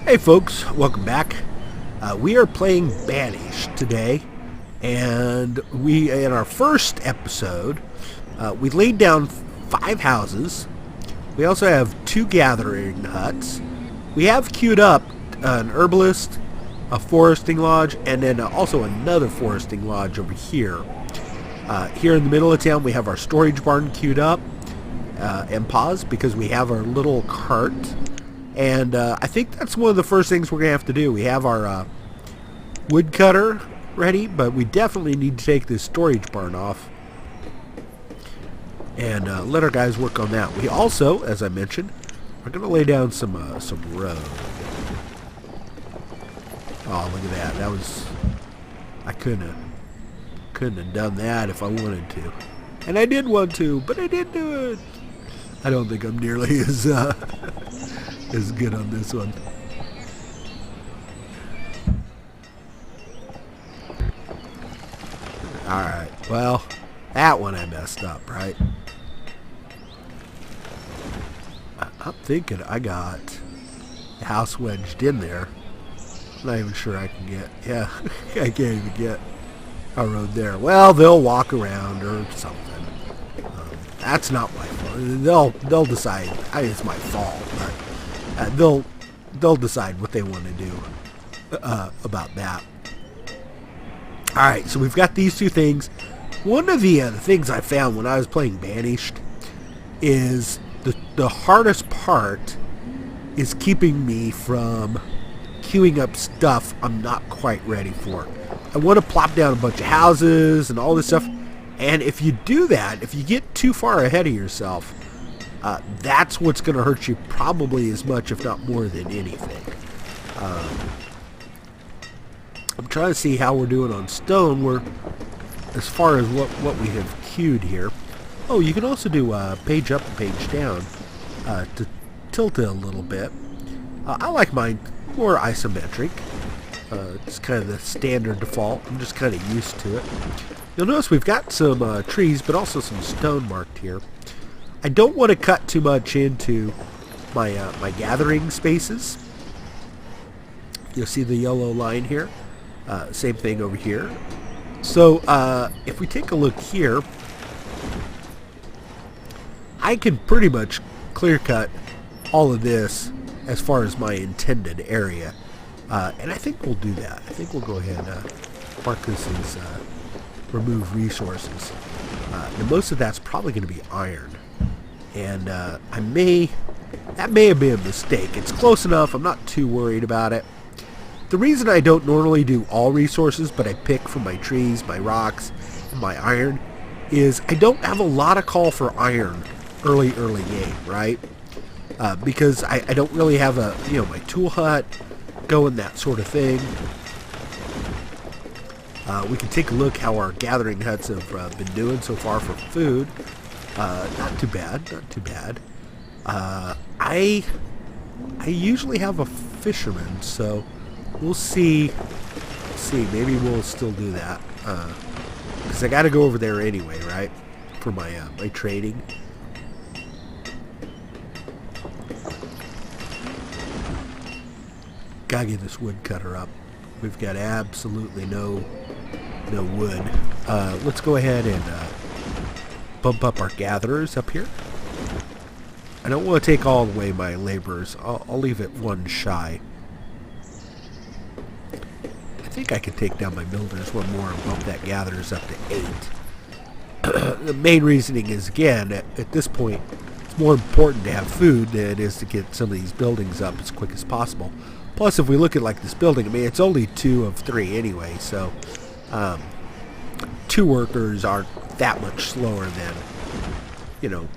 Hey folks, welcome back. We are playing Banished today, and in our first episode, we laid down 5 houses. We also have 2 gathering huts. We have queued up an herbalist, a foresting lodge, and then also another foresting lodge over here. Here in the middle of town, we have our storage barn queued up and paused because we have our little cart. And I think that's one of the first things we're going to have to do. We have our woodcutter ready, but we definitely need to take this storage barn off and let our guys work on that. We also, as I mentioned, are going to lay down some road. Oh, look at that. That was... I couldn't have done that if I wanted to. And I did want to, but I didn't do it. I don't think I'm nearly as... is good on this one. Alright, well, that one I messed up, right? I'm thinking I got the house wedged in there. I'm not even sure I can get, yeah, I can't even get a road there. Well, they'll walk around or something. That's not my fault. They'll decide. It's my fault, but they'll decide what they want to do about that. All right, so we've got these 2 things. One of the things I found when I was playing Banished is the hardest part is keeping me from queuing up stuff I'm not quite ready for. I want to plop down a bunch of houses and all this stuff, and if you do that, if you get too far ahead of yourself, that's what's going to hurt you probably as much, if not more than anything. I'm trying to see how we're doing on stone. We're, as far as what we have queued here. Oh, you can also do page up and page down to tilt it a little bit. I like mine more isometric. It's kind of the standard default. I'm just kind of used to it. You'll notice we've got some trees, but also some stone marked here. I don't want to cut too much into my my gathering spaces. You'll see the yellow line here. Same thing over here. So if we take a look here, I can pretty much clear cut all of this as far as my intended area. And I think we'll do that. I think we'll go ahead and mark this as remove resources. And most of that's probably going to be iron. And that may have been a mistake. It's close enough. I'm not too worried about it. The reason I don't normally do all resources, but I pick from my trees, my rocks, and my iron, is I don't have a lot of call for iron early game, right? Because I don't really have my tool hut going, that sort of thing. We can take a look how our gathering huts have been doing so far for food. Not too bad, not too bad. I usually have a fisherman, so we'll see. Maybe we'll still do that because I got to go over there anyway, right? For my my trading. Gotta get this woodcutter up. We've got absolutely no wood. Let's go ahead and bump up our gatherers up here. I don't want to take all the way my laborers. I'll leave it 1 shy. I think I can take down my builders 1 more and bump that gatherers up to 8. The main reasoning is, again, at this point, it's more important to have food than it is to get some of these buildings up as quick as possible. Plus, if we look at like this building, I mean, it's only 2 of 3 anyway, so 2 workers aren't that much slower than,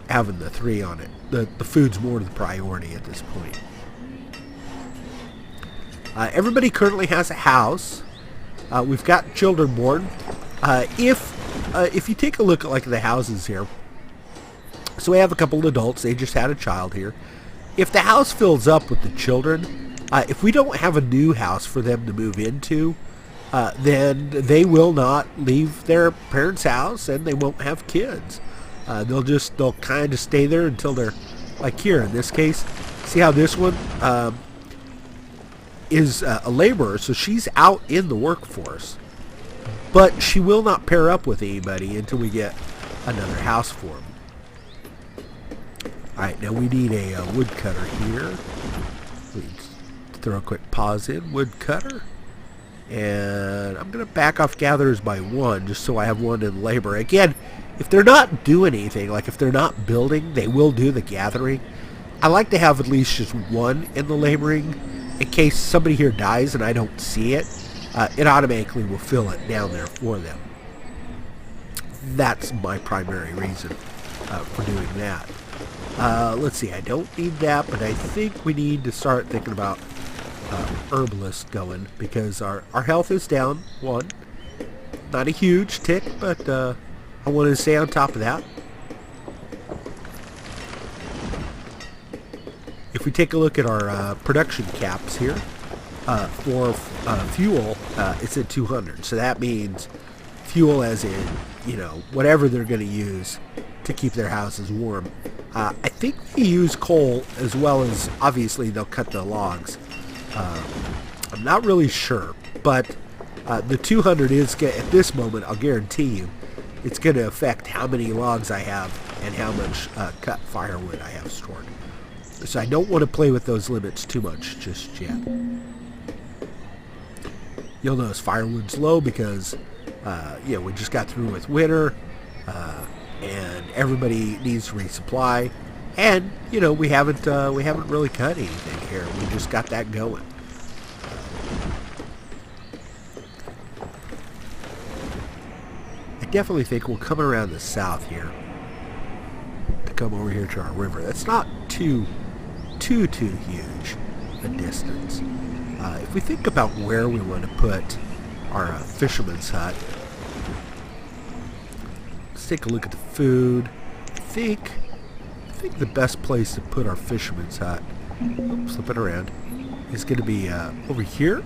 having the 3 on it. The food's more the priority at this point. Everybody currently has a house. We've got children born. If you take a look at like the houses here, so we have a couple of adults. They just had a child here. If the house fills up with the children, if we don't have a new house for them to move into, then they will not leave their parents' house and they won't have kids. They'll kind of stay there until they're, like here in this case. See how this one, is a laborer, so she's out in the workforce. But she will not pair up with anybody until we get another house for them. Alright, now we need a woodcutter here. Let's throw a quick pause in. Woodcutter. And I'm going to back off gatherers by one, just so I have one in labor. Again, if they're not doing anything, like if they're not building, they will do the gathering. I like to have at least just one in the laboring, in case somebody here dies and I don't see it. It automatically will fill it down there for them. That's my primary reason for doing that. Let's see, I don't need that, but I think we need to start thinking about herbalist going, because our health is down one. Not a huge tick, but I want to stay on top of that. If we take a look at our production caps here, for fuel, it's at 200. So that means fuel as in, you know, whatever they're going to use to keep their houses warm. I think they use coal as well as, obviously, they'll cut the logs. I'm not really sure, but the 200 is, at this moment, I'll guarantee you, it's going to affect how many logs I have and how much cut firewood I have stored. So I don't want to play with those limits too much just yet. You'll notice firewood's low because, we just got through with winter, and everybody needs to resupply. And, you know, we haven't really cut anything here. We just got that going. I definitely think we'll come around the south here to come over here to our river. That's not too huge a distance. If we think about where we want to put our fisherman's hut, let's take a look at the food. I think the best place to put our fisherman's hut, flip it around, is going to be over here.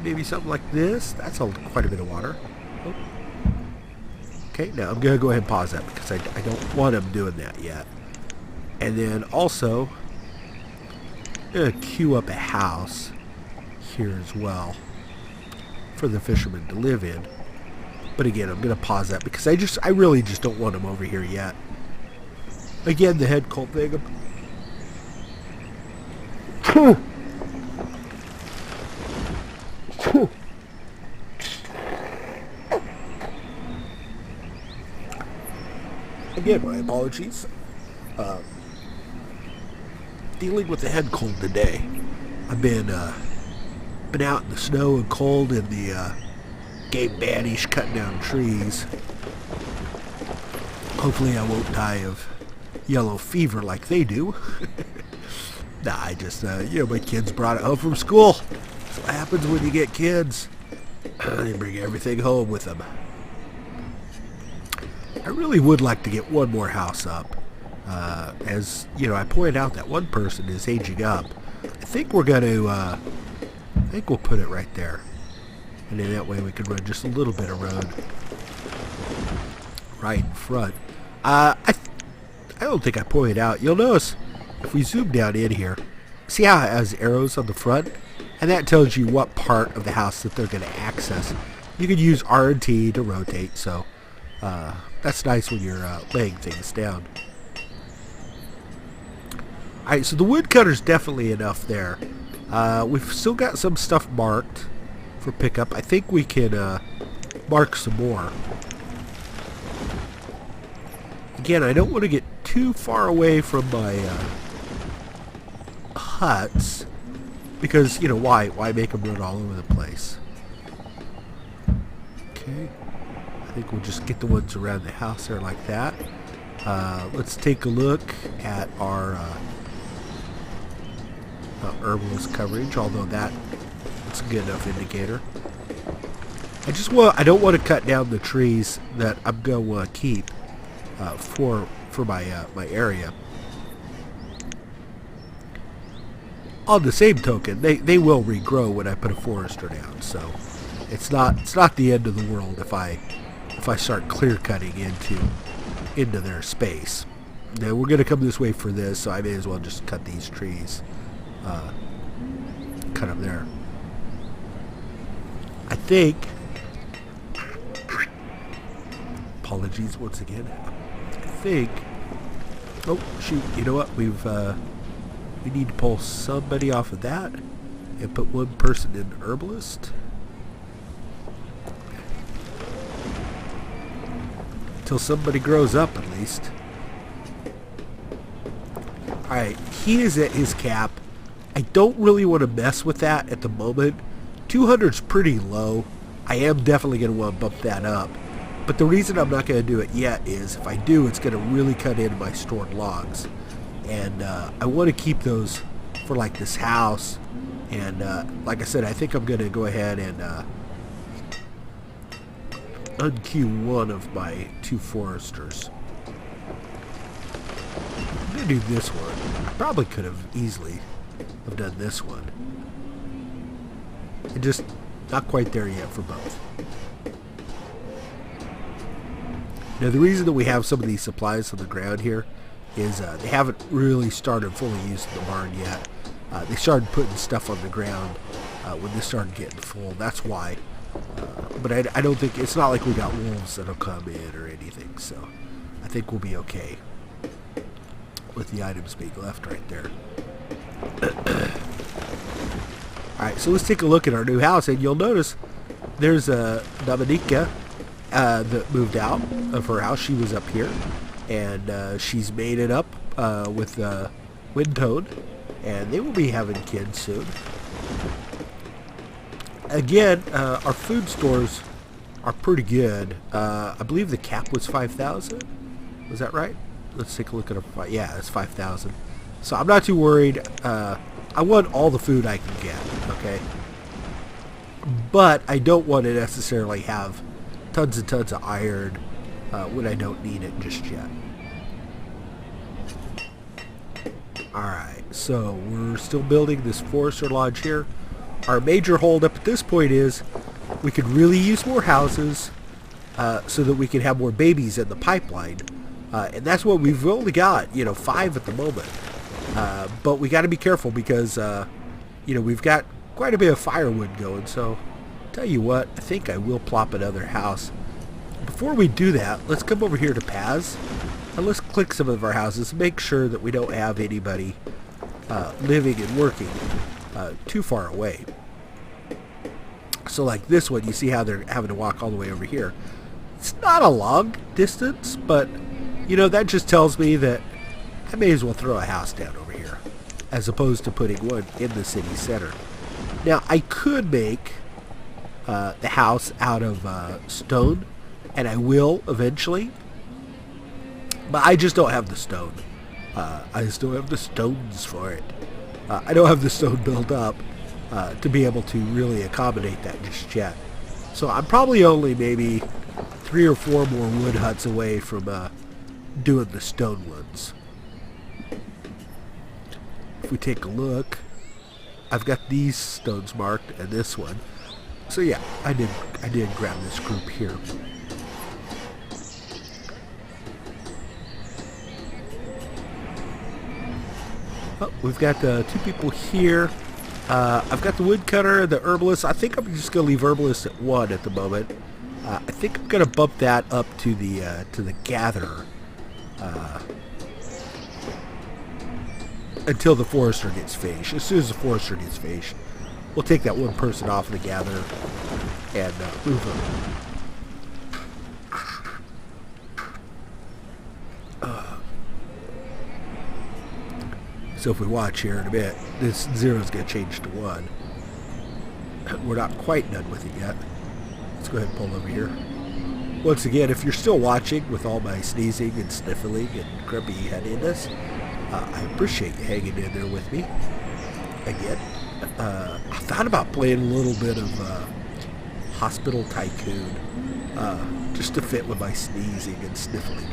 Maybe something like this. That's quite a bit of water. Oh. Okay, now I'm going to go ahead and pause that because I don't want them doing that yet. And then also, I'm going to queue up a house here as well for the fishermen to live in. But again, I'm going to pause that because I really just don't want them over here yet. Again, the head cold thing. Again, my apologies. Dealing with the head cold today. I've been out in the snow and cold in the game Banished, cutting down trees. Hopefully I won't die of yellow fever like they do. Nah, I just, my kids brought it home from school. That's what happens when you get kids. They bring everything home with them. I really would like to get one more house up. As, I pointed out that one person is aging up. I think we're going to, I think we'll put it right there. And then that way we can run just a little bit of road right in front. I don't think I pointed out. You'll notice if we zoom down in here, see how it has arrows on the front? And that tells you what part of the house that they're going to access. You can use R and T to rotate, so that's nice when you're laying things down. Alright, so the woodcutter's definitely enough there. We've still got some stuff marked for pickup. I think we can mark some more. Again, I don't want to get too far away from my huts because, why make them run all over the place? Okay, I think we'll just get the ones around the house there like that. Let's take a look at our herbalist coverage, although that's a good enough indicator. I don't want to cut down the trees that I'm going to keep for my area. On the same token, they will regrow when I put a forester down, so it's not the end of the world if I start clear cutting into their space. Now we're going to come this way for this, so I may as well just cut these trees cut them there. I think, apologies once again, I think, oh shoot, you know what, we need to pull somebody off of that and put one person in herbalist. Until somebody grows up, at least. Alright, he is at his cap. I don't really want to mess with that at the moment. 200's pretty low. I am definitely going to want to bump that up. But the reason I'm not going to do it yet is if I do, it's going to really cut into my stored logs. And I want to keep those for like this house. And like I said, I think I'm going to go ahead and unqueue one of my 2 foresters. I'm going to do this one. I probably could have easily have done this one. And just not quite there yet for both. Now the reason that we have some of these supplies on the ground here is they haven't really started fully using the barn yet. They started putting stuff on the ground when this started getting full. That's why. But I don't think, it's not like we got wolves that'll come in or anything. So I think we'll be okay with the items being left right there. Alright, so let's take a look at our new house, and you'll notice there's a Dominica that moved out of her house. She was up here, and she's made it up with Windtone, and they will be having kids soon. Again, our food stores are pretty good. I believe the cap was 5,000. Was that right? Let's take a look at our, yeah, it's 5,000. So I'm not too worried. I want all the food I can get, okay? But I don't want to necessarily have tons and tons of iron when I don't need it just yet. Alright, so we're still building this forester lodge here. Our major holdup at this point is we could really use more houses so that we can have more babies in the pipeline. And that's what we've only got, 5 at the moment. But we got to be careful because, we've got quite a bit of firewood going. So, tell you what, I think I will plop another house. Before we do that, let's come over here to Paz. And let's click some of our houses and make sure that we don't have anybody living and working too far away. So like this one, you see how they're having to walk all the way over here. It's not a long distance, but, that just tells me that I may as well throw a house down over here, as opposed to putting one in the city center. Now, I could make the house out of stone, and I will eventually, but I just don't have the stone. I just don't have the stones for it. I don't have the stone built up to be able to really accommodate that just yet. So I'm probably only maybe 3 or 4 more wood huts away from doing the stone ones. If we take a look, I've got these stones marked and this one. So yeah, I did grab this group here. Oh, we've got 2 people here. I've got the woodcutter, the herbalist. I think I'm just gonna leave herbalist at 1 at the moment. I think I'm gonna bump that up to the gatherer until the forester gets finished. As soon as the forester gets finished, we'll take that 1 person off the gatherer and move them. So if we watch here in a bit, this 0 is going to change to 1. We're not quite done with it yet. Let's go ahead and pull over here. Once again, if you're still watching with all my sneezing and sniffling and grumpy headiness, I appreciate you hanging in there with me. Again, I thought about playing a little bit of Hospital Tycoon just to fit with my sneezing and sniffling.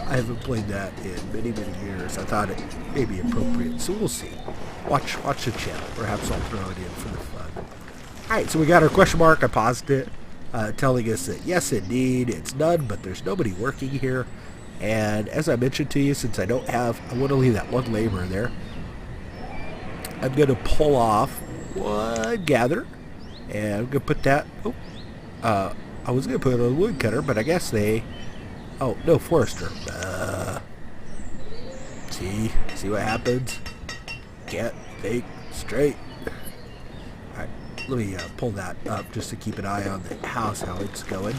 I haven't played that in many, many years. I thought it may be appropriate, so we'll see. Watch the channel. Perhaps I'll throw it in for the fun. Alright, so we got our question mark. I paused it, telling us that yes, indeed, it's none, but there's nobody working here. And as I mentioned to you, since I want to leave that 1 laborer there, I'm going to pull off one gather. And I'm going to put that... Oh, I was going to put it on a woodcutter, but I guess they... Oh, no, forester. See what happens? Can't think straight. Alright, let me pull that up just to keep an eye on the house, how it's going.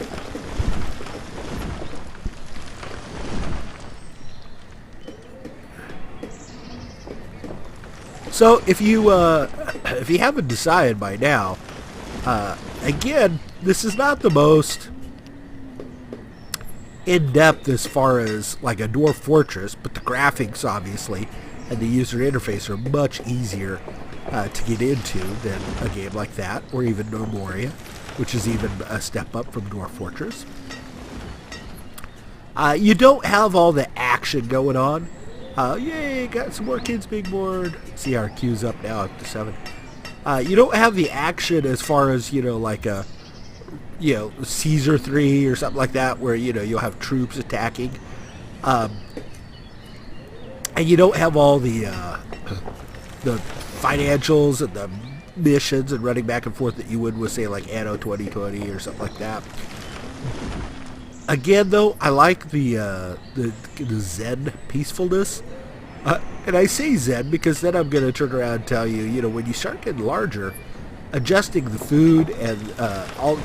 So if you haven't decided by now, again, this is not the most in-depth as far as like a dwarf fortress, but the graphics obviously and the user interface are much easier to get into than a game like that, or even No Moria, which is even a step up from Dwarf Fortress. You don't have all the action going on. Yay, got some more kids being bored. See, our queue's up now up to 7. You don't have the action as far as, like a, Caesar 3 or something like that, where, you'll have troops attacking. And you don't have all the financials and the missions and running back and forth that you would with, say, like Anno 2020 or something like that. Again, though, I like the Zen peacefulness. And I say Zen because then I'm going to turn around and tell you, when you start getting larger, adjusting the food and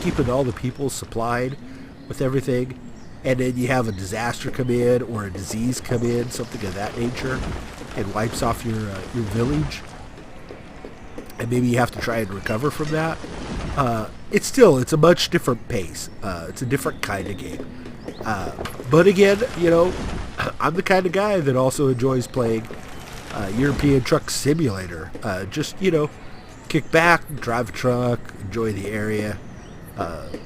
keeping all the people supplied with everything, and then you have a disaster come in or a disease come in, something of that nature, and wipes off your village, and maybe you have to try and recover from that. It's a much different pace. It's a different kind of game. But again, I'm the kind of guy that also enjoys playing European Truck Simulator. Just, kick back, drive a truck, enjoy the area. It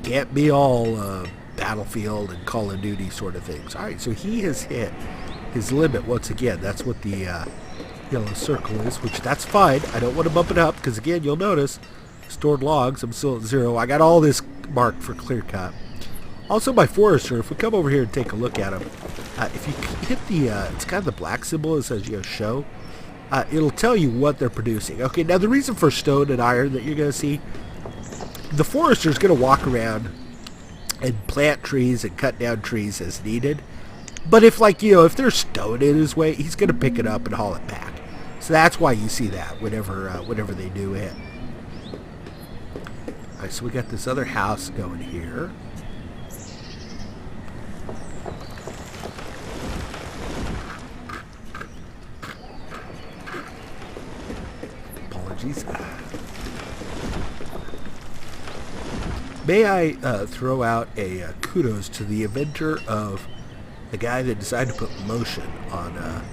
can't be all Battlefield and Call of Duty sort of things. Alright, so he has hit his limit once again. That's what the yellow circle is, which that's fine. I don't want to bump it up because, again, you'll notice stored logs, I'm still at 0. I got all this marked for clear cut. Also, my forester, if we come over here and take a look at him, if you hit the, it's kind of the black symbol that says, show, it'll tell you what they're producing. Okay, now the reason for stone and iron that you're going to see, the forester is going to walk around and plant trees and cut down trees as needed. But if, if there's stone in his way, he's going to pick it up and haul it back. So that's why you see that whenever they do it. Alright, so we got this other house going here. Apologies. May I throw out a kudos to the inventor of the guy that decided to put lotion on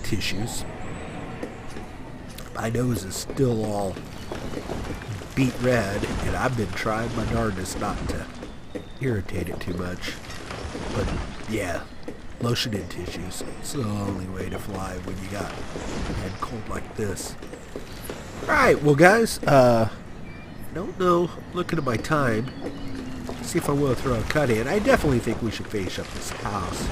tissues. My nose is still all beet red, and I've been trying my darndest not to irritate it too much. But yeah, lotion in tissues. It's the only way to fly when you got a head cold like this. Alright, well guys, don't know, looking at my time, see if I will throw a cut in. I definitely think we should finish up this house.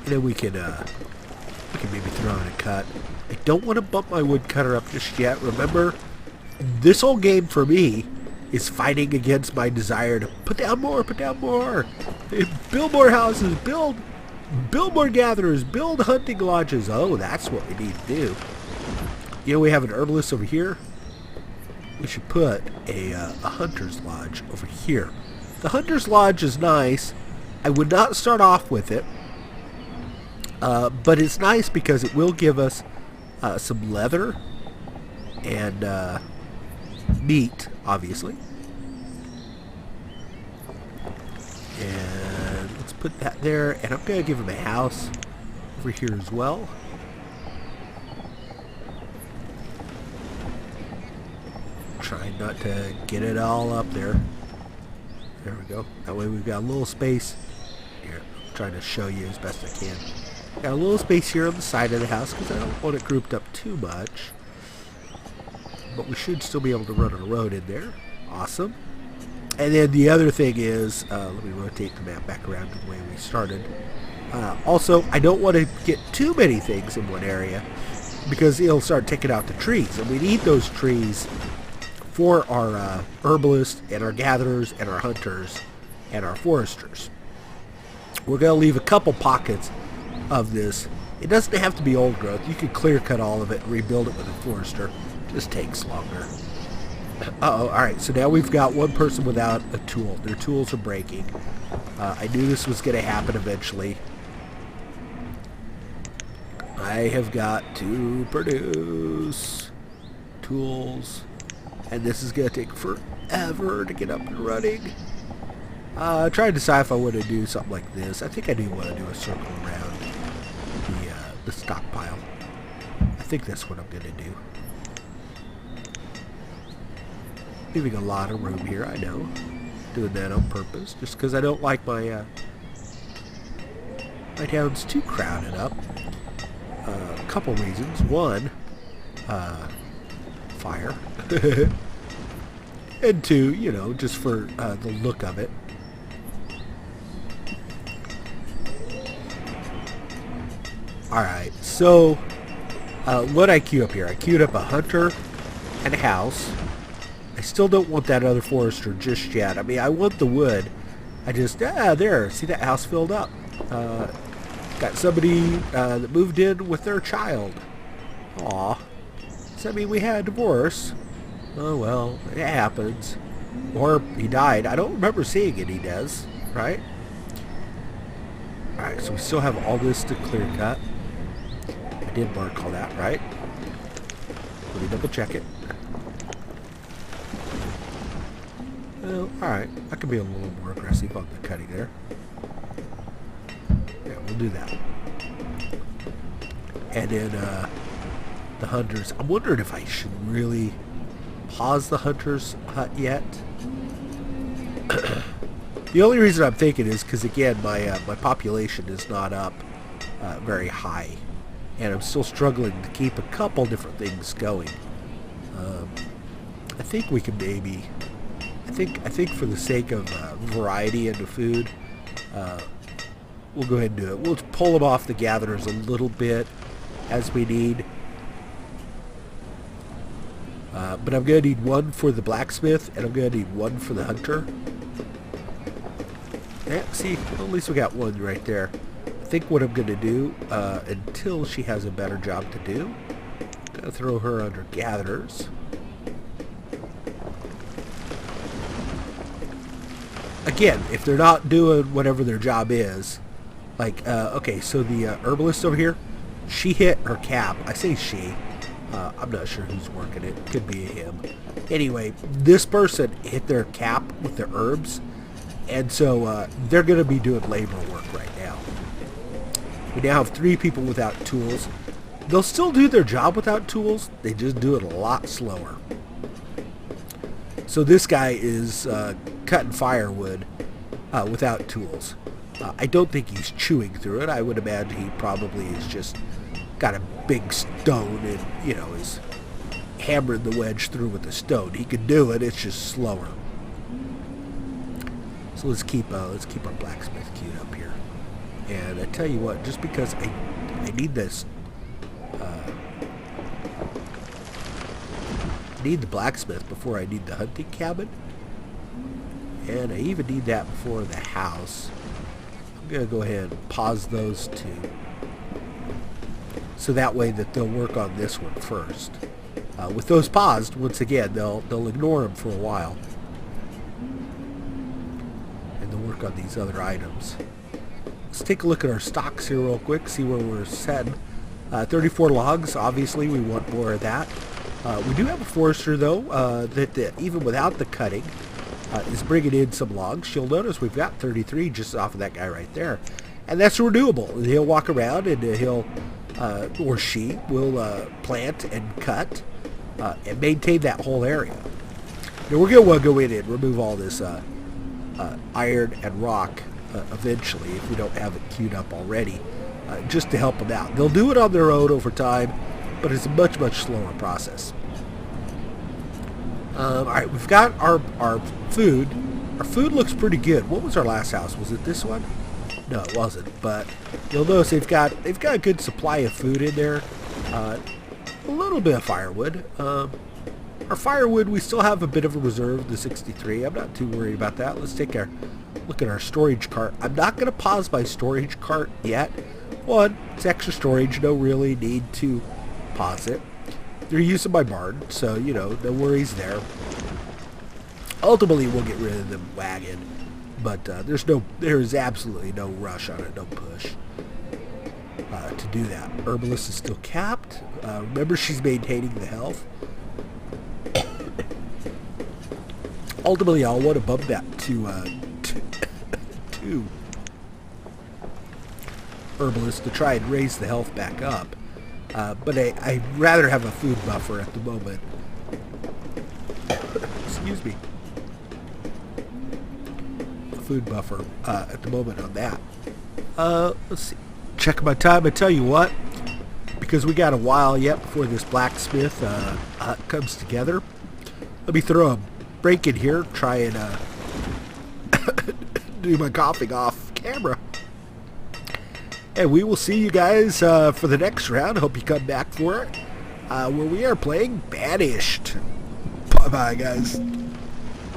And then we can maybe throw in a cut. I don't want to bump my woodcutter up just yet. Remember, this whole game for me is fighting against my desire to put down more, build more houses, build more gatherers, build hunting lodges. Oh, that's what we need to do. We have an herbalist over here. We should put a hunter's lodge over here. The hunter's lodge is nice. I would not start off with it. But it's nice because it will give us some leather and meat, obviously. And let's put that there. And I'm going to give him a house over here as well. Trying not to get it all up there. There we go. That way we've got a little space. Here, I'm trying to show you as best I can. Got a little space here on the side of the house because I don't want it grouped up too much. But we should still be able to run a road in there. Awesome. And then the other thing is, let me rotate the map back around to the way we started. Also, I don't want to get too many things in one area because it'll start taking out the trees. And we need those trees for our herbalists and our gatherers and our hunters and our foresters. We're going to leave a couple pockets of this. It doesn't have to be old growth. You could clear cut all of it and rebuild it with a forester. It just takes longer. Uh-oh, alright, so now we've got one person without a tool. Their tools are breaking. I knew this was going to happen eventually. I have got to produce tools, and this is going to take forever to get up and running. Trying to decide if I want to do something like this. I think I do want to do a circle around the stockpile. I think that's what I'm going to do. Leaving a lot of room here, I know. Doing that on purpose, just because I don't like my my town's too crowded up. A couple reasons. One, fire. And two, you know, just for the look of it. Alright, so what I queue up here? I queued up a hunter and a house. I still don't want that other forester just yet. I mean, I want the wood. I just, there, see that house filled up. Got somebody that moved in with their child. Aw. Does that mean we had a divorce? Oh, well, it happens. Or he died. I don't remember seeing it, he does, right? Alright, so we still have all this to clear cut. I did mark all that, right? Let me double check it. Well, alright. I can be a little more aggressive on the cutting there. Yeah, we'll do that. And then, the hunters. I'm wondering if I should really pause the hunter's hut yet. The only reason I'm thinking is because, again, my population is not up very high. And I'm still struggling to keep a couple different things going. I think we can maybe... I think for the sake of variety in the food, we'll go ahead and do it. We'll pull them off the gatherers a little bit as we need. But I'm going to need one for the blacksmith, and I'm going to need one for the hunter. Yeah, see, well, at least we got one right there. I think what I'm going to do, until she has a better job to do, I'm going to throw her under gatherers. Again, if they're not doing whatever their job is, like, okay, so the herbalist over here, she hit her cap. I say she. I'm not sure who's working it. Could be him. Anyway, this person hit their cap with their herbs, and so they're going to be doing labor work right now. We now have 3 people without tools. They'll still do their job without tools. They just do it a lot slower. So this guy is cutting firewood without tools. I don't think he's chewing through it. I would imagine he probably is just got a big stone and, you know, is hammering the wedge through with the stone. He can do it. It's just slower. So let's keep our blacksmith queued up here. And I tell you what, just because I need this, I need the blacksmith before I need the hunting cabin, and I even need that before the house. I'm gonna go ahead and pause those two, so that way that they'll work on this one first. With those paused, once again, they'll ignore them for a while, and they'll work on these other items. Let's take a look at our stocks here real quick, see where we're setting. 34 logs, obviously we want more of that. We do have a forester, though, that even without the cutting is bringing in some logs. You'll notice we've got 33 just off of that guy right there. And that's renewable. He'll walk around and he'll, or she, will plant and cut and maintain that whole area. Now we're going to want to go in and remove all this iron and rock eventually, if we don't have it queued up already, just to help them out. They'll do it on their own over time, but it's a much, much slower process. Alright, we've got our food. Our food looks pretty good. What was our last house? Was it this one? No, it wasn't. But you'll notice they've got a good supply of food in there. A little bit of firewood. Our firewood, we still have a bit of a reserve, the 63. I'm not too worried about that. Let's take a look at our storage cart. I'm not going to pause my storage cart yet. One, it's extra storage. No really need to pause it. They're using my barn, so, you know, no worries there. Ultimately, we'll get rid of the wagon, but there's absolutely no rush on it, no push to do that. Herbalist is still capped. Remember, she's maintaining the health. Ultimately, I'll want to bump that to two Herbalist to try and raise the health back up. But I'd rather have a food buffer at the moment. Excuse me. A food buffer at the moment on that. Let's see. Check my time. I tell you what, because we got a while yet before this blacksmith comes together. Let me throw a break in here. Try and do my coughing off camera. And we will see you guys for the next round. Hope you come back for it. Where we are playing Banished. Bye-bye, guys.